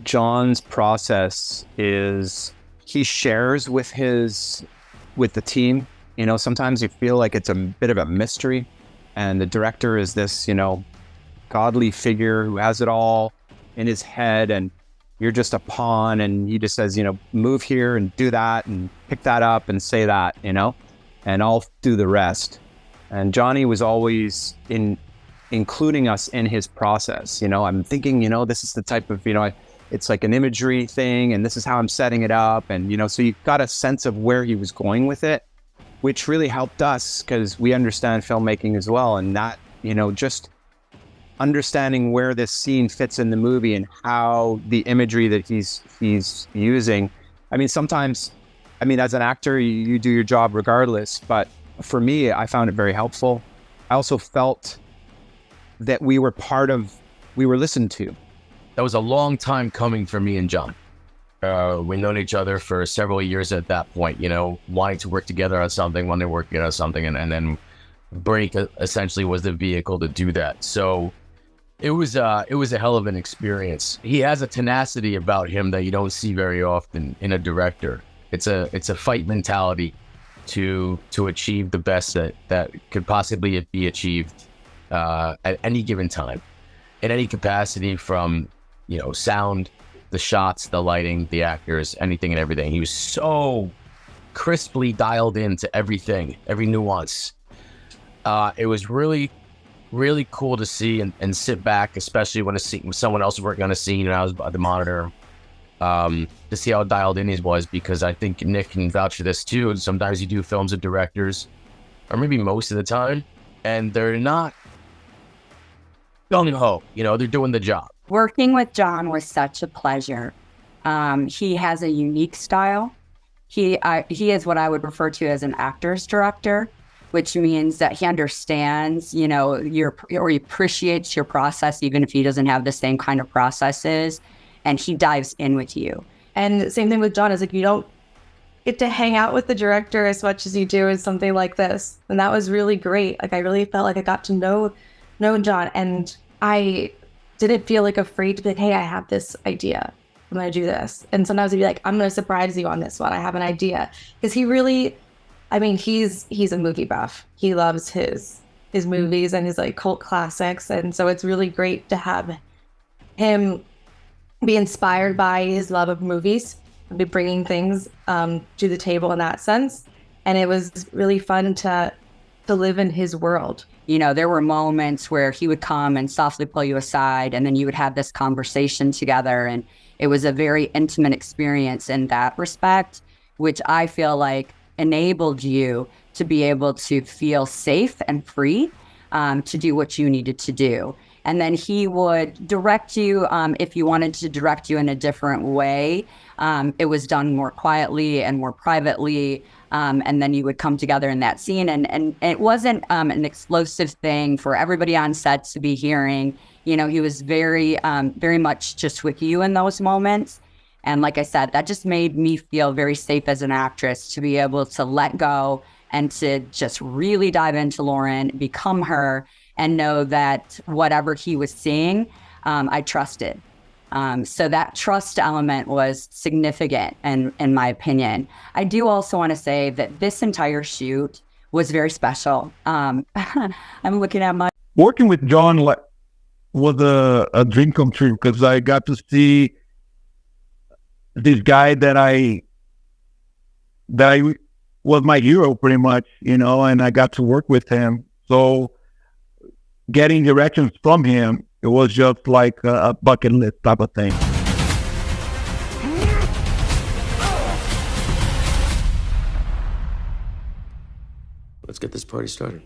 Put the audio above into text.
John's process is he shares with the team. You know, sometimes you feel like it's a bit of a mystery, and the director is this, godly figure who has it all in his head, and you're just a pawn, and he just says, move here and do that and pick that up and say that, and I'll do the rest. And Johnny was always including us in his process. I'm thinking, this is the type of, it's like an imagery thing, and this is how I'm setting it up. And, so you got a sense of where he was going with it, which really helped us because we understand filmmaking as well. And that, just understanding where this scene fits in the movie and how the imagery that he's using. I mean, sometimes, as an actor, you do your job regardless, but for me, I found it very helpful. I also felt that we were listened to. That was a long time coming for me and John. We've known each other for several years at that point, wanting to work together on something, and then Braek essentially was the vehicle to do that. So it was a hell of an experience. He has a tenacity about him that you don't see very often in a director. It's a fight mentality to achieve the best that could possibly be achieved at any given time, in any capacity, from sound, the shots, the lighting, the actors, anything and everything. He was so crisply dialed into everything, every nuance. It was really, really cool to see and sit back, especially when someone else was working on a scene and I was by the monitor, to see how dialed in he was, because I think Nick can vouch for this too. Sometimes you do films of directors, or maybe most of the time, and they're not gung-ho, they're doing the job. Working with John was such a pleasure. He has a unique style. He is what I would refer to as an actor's director, which means that he understands, or he appreciates your process, even if he doesn't have the same kind of processes, and he dives in with you. And same thing with John, is like, you don't get to hang out with the director as much as you do in something like this. And that was really great. Like, I really felt like I got to know John, and I didn't feel like afraid to be like, hey, I have this idea. I'm going to do this. And sometimes he'd be like, I'm going to surprise you on this one. I have an idea. Because he really, he's a movie buff. He loves his movies and his like cult classics. And so it's really great to have him be inspired by his love of movies, be bringing things to the table in that sense. And it was really fun to live in his world. There were moments where he would come and softly pull you aside, and then you would have this conversation together. And it was a very intimate experience in that respect, which I feel like enabled you to be able to feel safe and free to do what you needed to do. And then he would direct you if you wanted to direct you in a different way. It was done more quietly and more privately. And then you would come together in that scene. And it wasn't an explosive thing for everybody on set to be hearing. He was very, very much just with you in those moments. And like I said, that just made me feel very safe as an actress to be able to let go and to just really dive into Lauren, become her, and know that whatever he was seeing, I trusted. So that trust element was significant, in my opinion. I do also want to say that this entire shoot was very special. I'm looking at my... Working with John was a dream come true, because I got to see this guy that I was my hero pretty much, and I got to work with him. So getting directions from him, it was just like a bucket list type of thing. Let's get this party started.